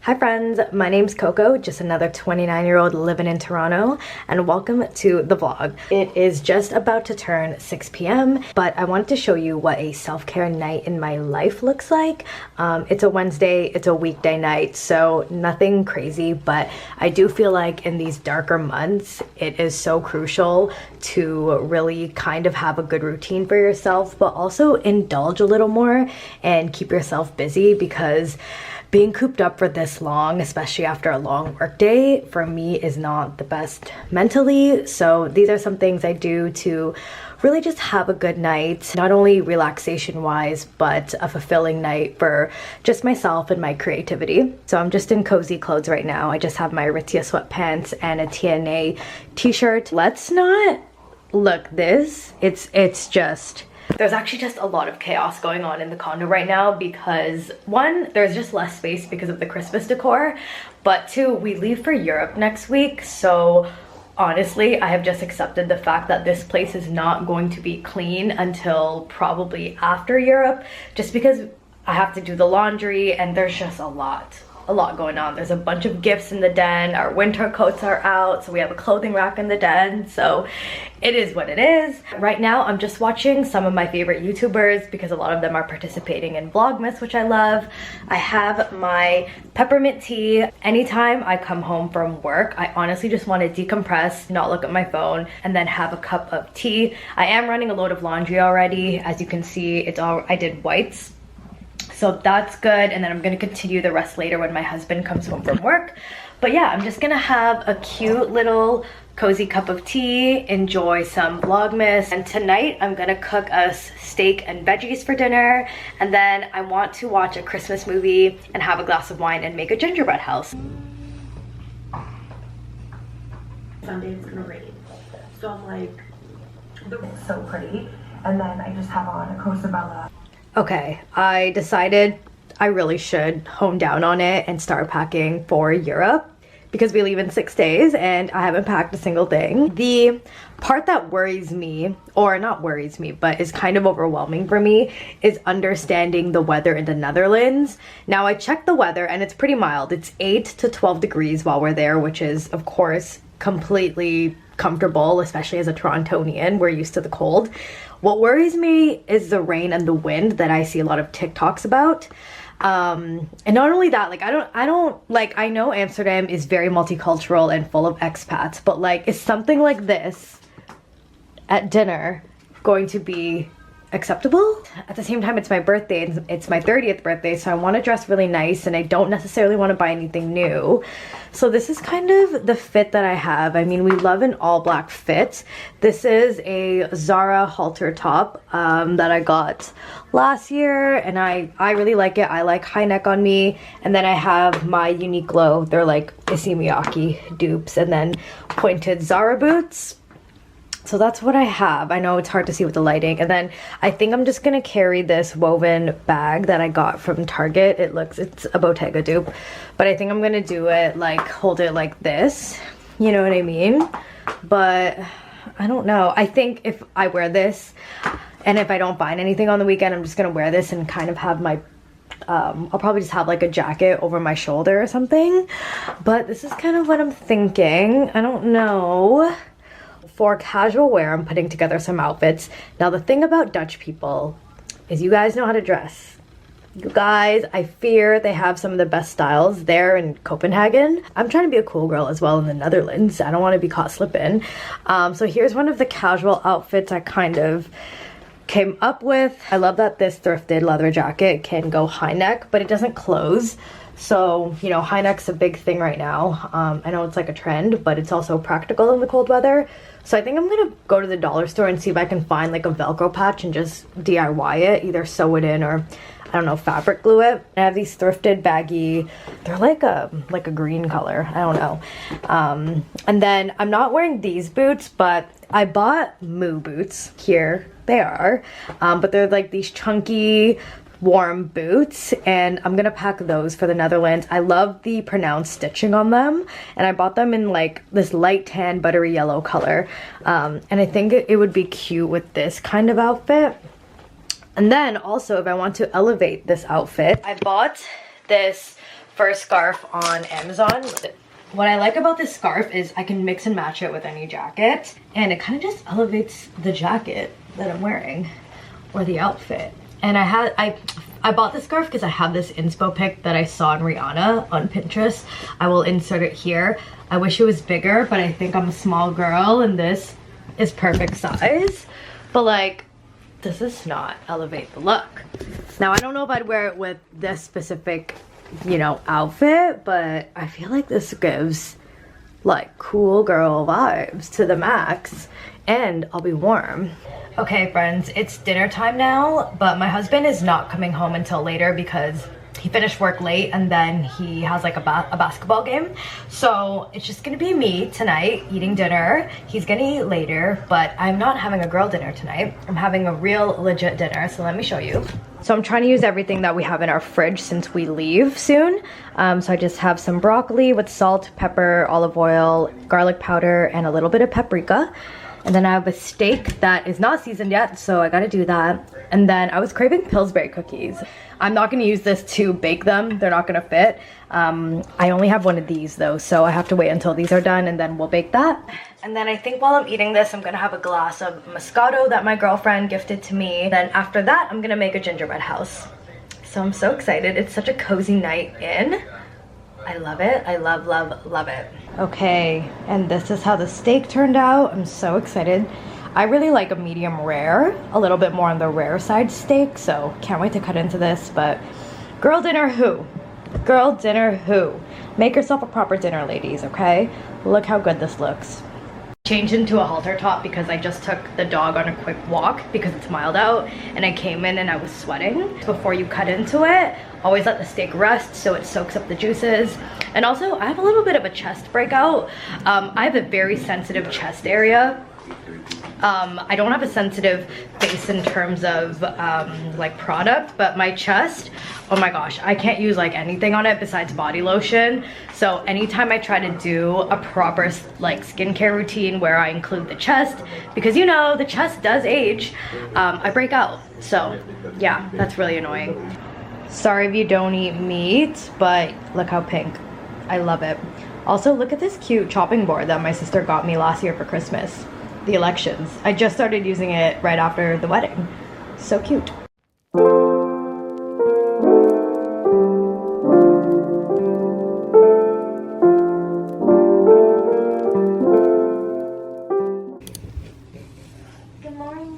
Hi friends, my name's Coco, just another 29-year-old living in Toronto, and welcome to the vlog. It is just about to turn 6 p.m, but I wanted to show you what a self-care night in my life looks like. It's a Wednesday, it's a weekday night, so nothing crazy, but I do feel like in these darker months, it is so crucial to really kind of have a good routine for yourself, but also indulge a little more and keep yourself busy, because being cooped up for this long, especially after a long work day, for me is not the best mentally. So these are some things I do to really just have a good night, not only relaxation wise, but a fulfilling night for just myself and my creativity. So I'm just in cozy clothes right now. I just have my Aritzia sweatpants and a TNA t-shirt. Let's not look this. It's just... There's actually just a lot of chaos going on in the condo right now because one, there's just less space because of the Christmas decor, but two, we leave for Europe next week. So honestly, I have just accepted the fact that this place is not going to be clean until probably after Europe, just because I have to do the laundry and there's just a lot going on. There's a bunch of gifts in the den. Our winter coats are out, so we have a clothing rack in the den, so it is what it is. Right now I'm just watching some of my favorite YouTubers because a lot of them are participating in Vlogmas, which I love. I have my peppermint tea. Anytime I come home from work, I honestly just want to decompress, not look at my phone, and then have a cup of tea. I am running a load of laundry already. As you can see, I did whites, so that's good, and then I'm gonna continue the rest later when my husband comes home from work. But yeah, I'm just gonna have a cute little cozy cup of tea, enjoy some Vlogmas, and tonight I'm gonna cook us steak and veggies for dinner, and then I want to watch a Christmas movie and have a glass of wine and make a gingerbread house. Sunday it's gonna rain, so I'm like, the room's so pretty, and then I just have on a Cosabella. Okay, I decided I really should hone down on it and start packing for Europe because we leave in 6 days and I haven't packed a single thing. The part that worries me, or not worries me, but is kind of overwhelming for me, is understanding the weather in the Netherlands. Now I checked the weather and it's pretty mild. It's 8 to 12 degrees while we're there, which is of course completely comfortable, especially as a Torontonian. We're used to the cold. What worries me is the rain and the wind that I see a lot of TikToks about. And not only that, like I know Amsterdam is very multicultural and full of expats, but like, is something like this at dinner going to be acceptable? At the same time, it's my birthday, it's my 30th birthday, so I want to dress really nice and I don't necessarily want to buy anything new. So this is kind of the fit that I have. I mean, we love an all black fit. This is a Zara halter top that I got last year, and I really like it. I like high neck on me. And then I have my Uniqlo, they're like Issey Miyake dupes, and then pointed Zara boots. So that's what I have. I know it's hard to see with the lighting. And then I think I'm just gonna carry this woven bag that I got from Target. It's a Bottega dupe, but I think I'm gonna do it like, hold it like this, you know what I mean? But I don't know. I think if I wear this and if I don't find anything on the weekend, I'm just gonna wear this and kind of have my I'll probably just have like a jacket over my shoulder or something. But this is kind of what I'm thinking. I don't know. For casual wear, I'm putting together some outfits. Now the thing about Dutch people is you guys know how to dress. You guys, I fear they have some of the best styles there in Copenhagen. I'm trying to be a cool girl as well in the Netherlands. I don't want to be caught slipping. So here's one of the casual outfits I kind of came up with. I love that this thrifted leather jacket can go high neck, but it doesn't close. So, you know, high neck's a big thing right now. I know it's like a trend, but it's also practical in the cold weather. So I think I'm gonna go to the dollar store and see if I can find like a Velcro patch and just DIY it, either sew it in or, I don't know, fabric glue it. I have these thrifted baggy, they're like a green color, I don't know. And then I'm not wearing these boots, but I bought Moo boots. Here they are, but they're like these chunky, warm boots, and I'm gonna pack those for the Netherlands. I love the pronounced stitching on them, and I bought them in like this light tan buttery yellow color, and I think it would be cute with this kind of outfit. And then also, if I want to elevate this outfit, I bought this for a scarf on Amazon. What I like about this scarf is I can mix and match it with any jacket, and it kind of just elevates the jacket that I'm wearing or the outfit. And I bought this scarf because I have this inspo pic that I saw in Rihanna on Pinterest. I will insert it here. I wish it was bigger, but I think I'm a small girl and this is perfect size. But like, this does not elevate the look. Now, I don't know if I'd wear it with this specific, you know, outfit, but I feel like this gives like cool girl vibes to the max, and I'll be warm. Okay, friends, it's dinner time now, but my husband is not coming home until later because he finished work late and then he has like a basketball game. So it's just gonna be me tonight eating dinner. He's gonna eat later, but I'm not having a girl dinner tonight. I'm having a real legit dinner, so let me show you. So I'm trying to use everything that we have in our fridge since we leave soon. So I just have some broccoli with salt, pepper, olive oil, garlic powder, and a little bit of paprika. And then I have a steak that is not seasoned yet, so I gotta do that. And then I was craving Pillsbury cookies. I'm not gonna use this to bake them. They're not gonna fit. I only have one of these though, so I have to wait until these are done and then we'll bake that. And then I think while I'm eating this, I'm gonna have a glass of Moscato that my girlfriend gifted to me. Then after that, I'm gonna make a gingerbread house. So I'm so excited. It's such a cozy night in. I love it. I love, love, love it. Okay, and this is how the steak turned out. I'm so excited. I really like a medium rare, a little bit more on the rare side steak, so can't wait to cut into this. But girl dinner who? Girl dinner who? Make yourself a proper dinner, ladies, okay? Look how good this looks. Changed into a halter top because I just took the dog on a quick walk because it's mild out, and I came in and I was sweating. Before you cut into it, always let the steak rest so it soaks up the juices. And also, I have a little bit of a chest breakout. I have a very sensitive chest area. I don't have a sensitive face in terms of like product, but my chest, oh my gosh, I can't use like anything on it besides body lotion. So anytime I try to do a proper like skincare routine where I include the chest, because you know the chest does age, I break out. So yeah, that's really annoying. Sorry if you don't eat meat, but look how pink. I love it. Also, look at this cute chopping board that my sister got me last year for Christmas. The elections. I just started using it right after the wedding. So cute. Good morning.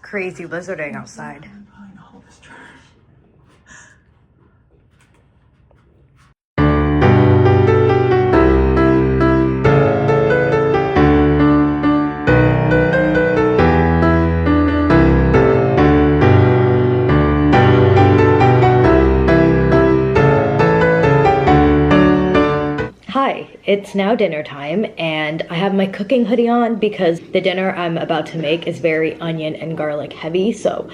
Crazy blizzarding outside. Hi, it's now dinner time and I have my cooking hoodie on because the dinner I'm about to make is very onion and garlic heavy, so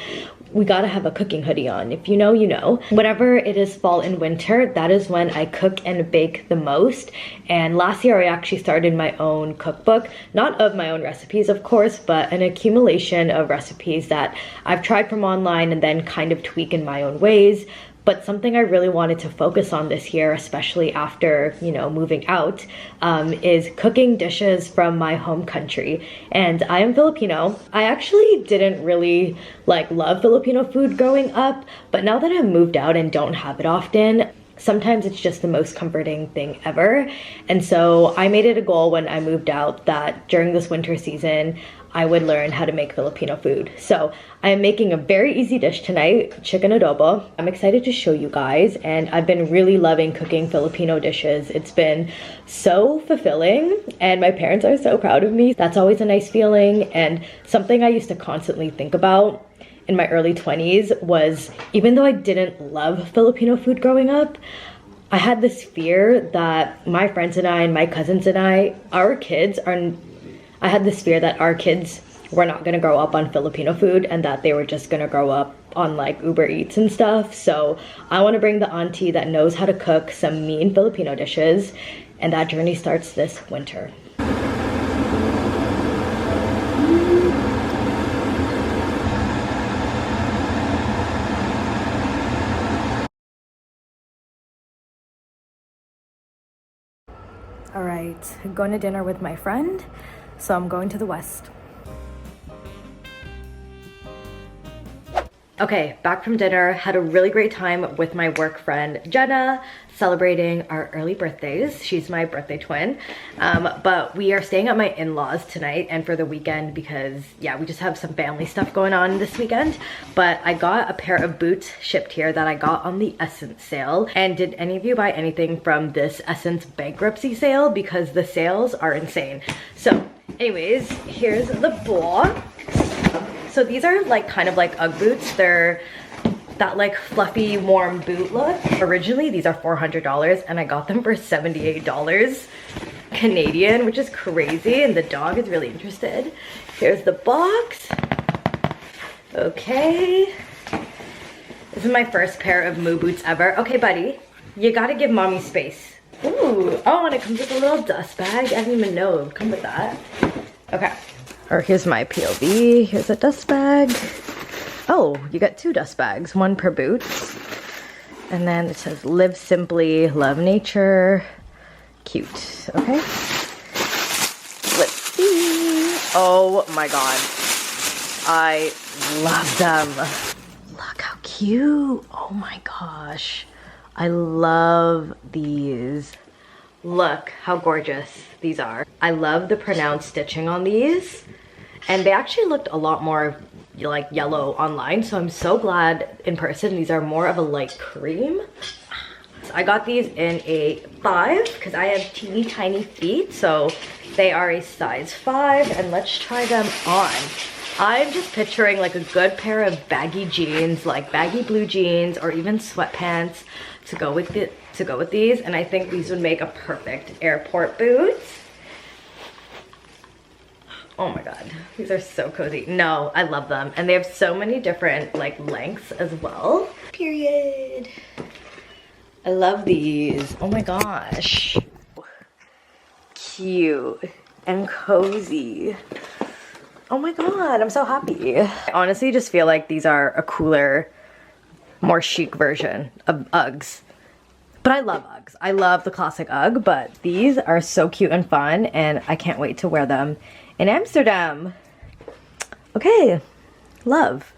we gotta have a cooking hoodie on. If you know, you know. Whenever it is fall and winter, that is when I cook and bake the most. And last year I actually started my own cookbook, not of my own recipes of course, but an accumulation of recipes that I've tried from online and then kind of tweak in my own ways. But something I really wanted to focus on this year, especially after, you know, moving out, is cooking dishes from my home country. And I am Filipino. I actually didn't really love Filipino food growing up, but now that I've moved out and don't have it often, sometimes it's just the most comforting thing ever. And so I made it a goal when I moved out that during this winter season, I would learn how to make Filipino food. So I am making a very easy dish tonight, chicken adobo. I'm excited to show you guys, and I've been really loving cooking Filipino dishes. It's been so fulfilling, and my parents are so proud of me. That's always a nice feeling, and something I used to constantly think about in my early 20s was, even though I didn't love Filipino food growing up, I had this fear that my friends and I and my cousins and I had this fear that our kids were not gonna grow up on Filipino food and that they were just gonna grow up on like Uber Eats and stuff. So I wanna bring the auntie that knows how to cook some mean Filipino dishes, and that journey starts this winter. All right, I'm going to dinner with my friend, so I'm going to the west. Okay, back from dinner, had a really great time with my work friend Jenna, celebrating our early birthdays. She's my birthday twin, but we are staying at my in-laws tonight and for the weekend because, yeah, we just have some family stuff going on this weekend. But I got a pair of boots shipped here that I got on the Essence sale. And did any of you buy anything from this Essence bankruptcy sale? Because the sales are insane. So anyways, here's the box. So these are like kind of like Ugg boots. They're that like fluffy warm boot look. Originally these are $400 and I got them for $78 Canadian, which is crazy, and the dog is really interested. Here's the box. Okay, this is my first pair of Moo boots ever. Okay buddy, you gotta give mommy space. Ooh, oh, and it comes with a little dust bag. I didn't even know it would come with that. Okay. Or here's my POV, here's a dust bag. Oh, you get 2 dust bags, 1 per boot. And then it says, live simply, love nature. Cute, okay. Let's see. Oh my God, I love them. Look how cute, oh my gosh. I love these. Look how gorgeous these are. I love the pronounced stitching on these. And they actually looked a lot more like yellow online, so I'm so glad in person these are more of a light cream. So I got these in a 5 because I have teeny tiny feet, so they are a size 5, and let's try them on. I'm just picturing like a good pair of baggy jeans, like baggy blue jeans or even sweatpants to go with these, and I think these would make a perfect airport boots. Oh my God, these are so cozy. No, I love them, and they have so many different like lengths as well. Period. I love these. Oh my gosh, cute and cozy. Oh my God, I'm so happy. I honestly just feel like these are a cooler, more chic version of Uggs. But I love Uggs. I love the classic Ugg, but these are so cute and fun, and I can't wait to wear them in Amsterdam. Okay, love.